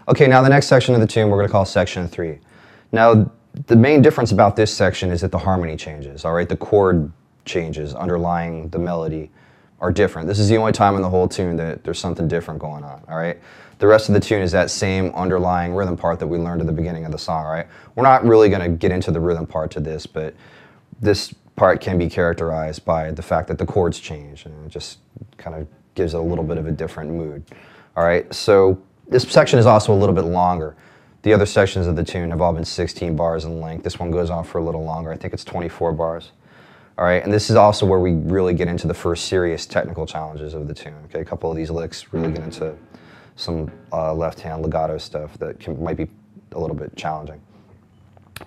Okay, now the next section of the tune we're going to call section 3. Now, the main difference about this section is that the harmony changes, all right? The chord changes underlying the melody are different. This is the only time in the whole tune that there's something different going on, all right? The rest of the tune is that same underlying rhythm part that we learned at the beginning of the song, all right? We're not really going to get into the rhythm part to this, but this part can be characterized by the fact that the chords change, and it just kind of gives it a little bit of a different mood, all right? So this section is also a little bit longer. The other sections of the tune have all been 16 bars in length. This one goes on for a little longer. I think it's 24 bars. All right, and this is also where we really get into the first serious technical challenges of the tune. Okay, a couple of these licks really get into some left-hand legato stuff that might be a little bit challenging.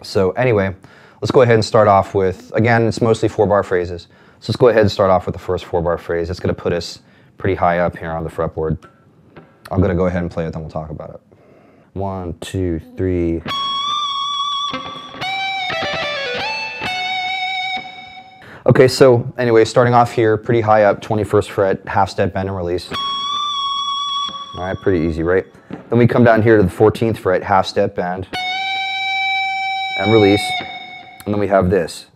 So anyway, let's go ahead and start off with, again, it's mostly 4-bar phrases. So let's go ahead and start off with the first 4-bar phrase. It's going to put us pretty high up here on the fretboard. I'm going to go ahead and play it, then we'll talk about it. 1, 2, 3. Okay, so anyway, starting off here, pretty high up, 21st fret, half-step bend and release. All right, pretty easy, right? Then we come down here to the 14th fret, half-step bend and release, and then we have this.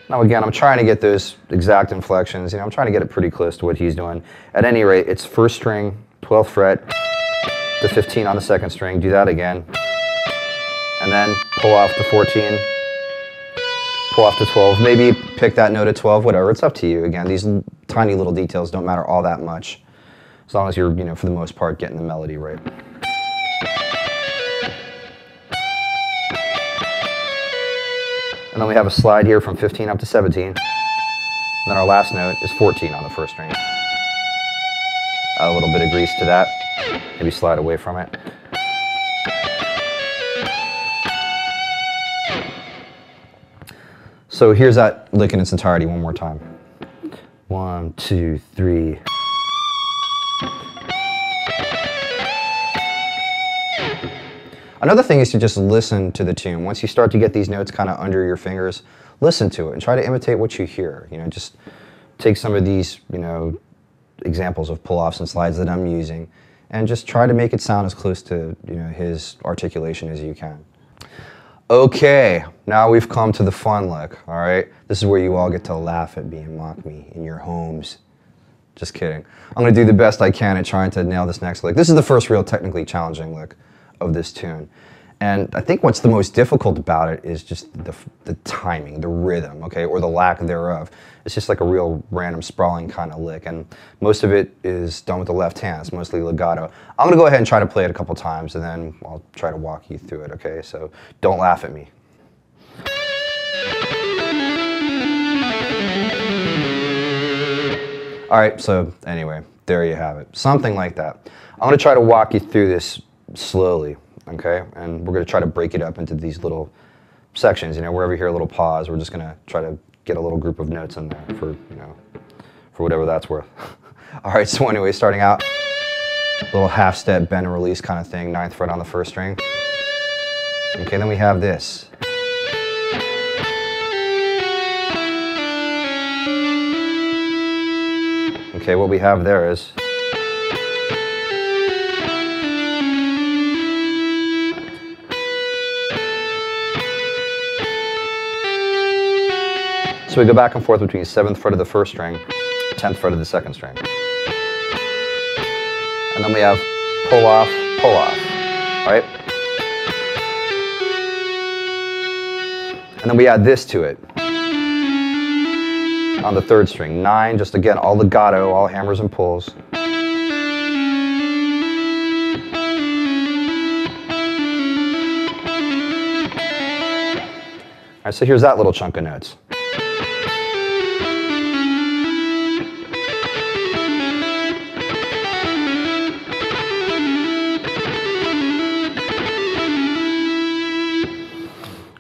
Now again, I'm trying to get those exact inflections, I'm trying to get it pretty close to what he's doing. At any rate, it's first string, 12th fret, the 15 on the second string, do that again. And then pull off to 14, pull off to 12, maybe pick that note at 12, whatever, it's up to you. Again, these tiny little details don't matter all that much, as long as you're, for the most part, getting the melody right. And then we have a slide here from 15 up to 17. And then our last note is 14 on the first string. Add a little bit of grease to that, maybe slide away from it. So here's that lick in its entirety one more time. 1, 2, 3. Another thing is to just listen to the tune. Once you start to get these notes kind of under your fingers, listen to it and try to imitate what you hear. Just take some of these, examples of pull-offs and slides that I'm using and just try to make it sound as close to, his articulation as you can. Okay, now we've come to the fun lick, all right? This is where you all get to laugh at me and mock me in your homes. Just kidding. I'm going to do the best I can at trying to nail this next lick. This is the first real technically challenging lick of this tune. And I think what's the most difficult about it is just the timing, the rhythm, okay, or the lack thereof. It's just like a real random sprawling kind of lick, and most of it is done with the left hand. It's mostly legato. I'm going to go ahead and try to play it a couple times, and then I'll try to walk you through it, okay? So don't laugh at me. All right, so anyway, there you have it. Something like that. I'm going to try to walk you through this slowly. Okay, and we're going to try to break it up into these little sections. Wherever you hear a little pause, we're just going to try to get a little group of notes in there for, for whatever that's worth. All right, so anyway, starting out, little half-step bend and release kind of thing, 9th fret on the first string. Okay, then we have this. Okay, what we have there is so we go back and forth between 7th fret of the first string, 10th fret of the second string. And then we have pull off, right? And then we add this to it on the 3rd string. 9, just again, all legato, all hammers and pulls. All right, so here's that little chunk of notes.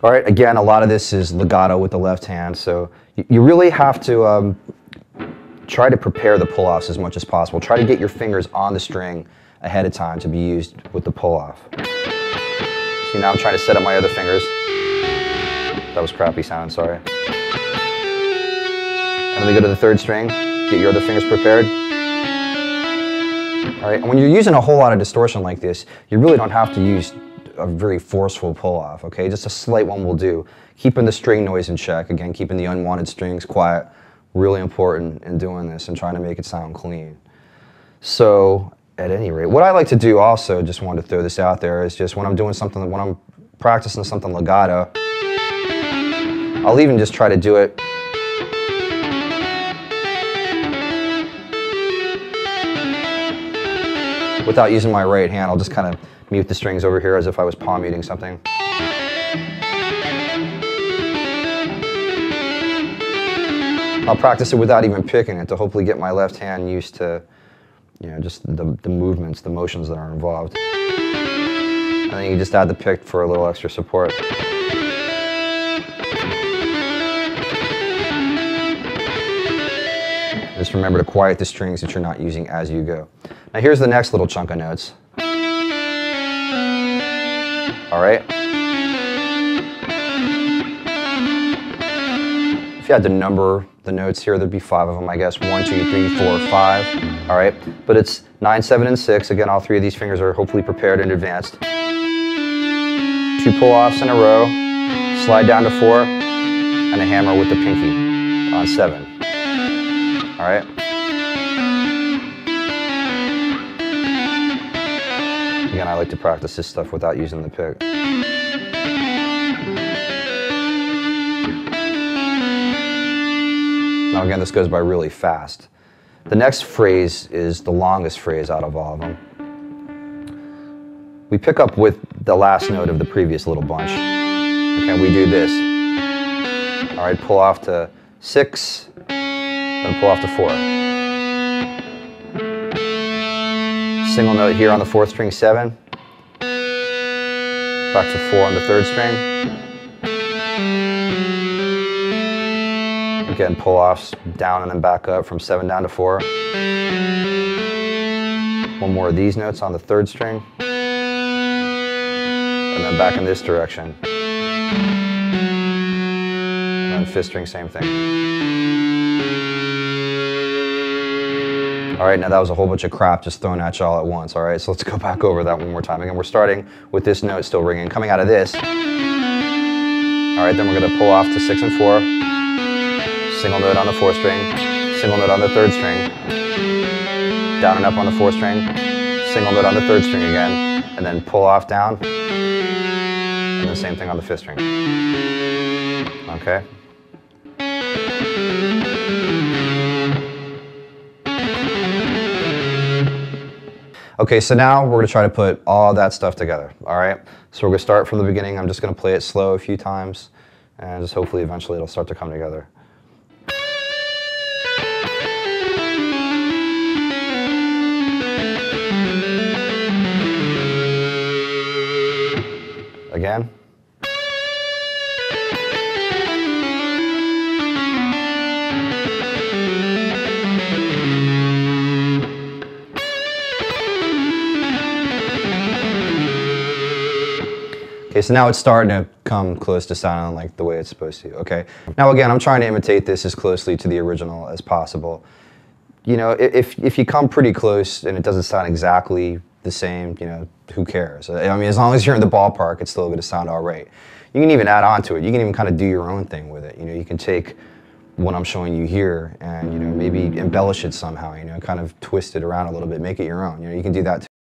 All right, again, a lot of this is legato with the left hand, so you really have to try to prepare the pull-offs as much as possible. Try to get your fingers on the string ahead of time to be used with the pull-off. See, now I'm trying to set up my other fingers. That was crappy sound, sorry. And then we go to the 3rd string, get your other fingers prepared. All right, and when you're using a whole lot of distortion like this, you really don't have to use a very forceful pull-off, okay? Just a slight one will do. Keeping the string noise in check, again, keeping the unwanted strings quiet, really important in doing this and trying to make it sound clean. So, at any rate, what I like to do also, just wanted to throw this out there, is just when I'm doing something, when I'm practicing something legato, I'll even just try to do it without using my right hand. I'll just kind of mute the strings over here as if I was palm muting something. I'll practice it without even picking it to hopefully get my left hand used to, you know, just the movements, the motions that are involved. And then you just add the pick for a little extra support. Just remember to quiet the strings that you're not using as you go. Now here's the next little chunk of notes. All right? If you had to number the notes here, there'd be 5 of them, I guess. 1, 2, 3, 4, 5. All right? But it's 9, 7, and 6. Again, all 3 of these fingers are hopefully prepared in advance. 2 pull-offs in a row, slide down to 4, and a hammer with the pinky on 7. All right? Again, I like to practice this stuff without using the pick. Now again, this goes by really fast. The next phrase is the longest phrase out of all of them. We pick up with the last note of the previous little bunch. Okay, we do this. All right, pull off to 6, then pull off to 4. Single note here on the 4th string, 7. Back to 4 on the 3rd string. Again, pull-offs down and then back up from 7 down to 4. One more of these notes on the 3rd string. And then back in this direction. And then 5th string, same thing. All right, now that was a whole bunch of crap just thrown at you all at once, all right? So let's go back over that one more time. Again, we're starting with this note still ringing, coming out of this. All right, then we're gonna pull off to 6 and 4. Single note on the 4th string, single note on the 3rd string, down and up on the 4th string, single note on the 3rd string again, and then pull off down, and the same thing on the 5th string. Okay? Okay, so now we're going to try to put all that stuff together, all right? So we're going to start from the beginning. I'm just going to play it slow a few times, and just hopefully eventually it'll start to come together. Again. Okay, so now it's starting to come close to sounding like the way it's supposed to, okay? Now again, I'm trying to imitate this as closely to the original as possible. You know, if you come pretty close and it doesn't sound exactly the same, you know, who cares? I mean, as long as you're in the ballpark, it's still going to sound all right. You can even add on to it. You can even kind of do your own thing with it. You know, you can take what I'm showing you here and, you know, maybe embellish it somehow, you know, kind of twist it around a little bit, make it your own. You know, you can do that too.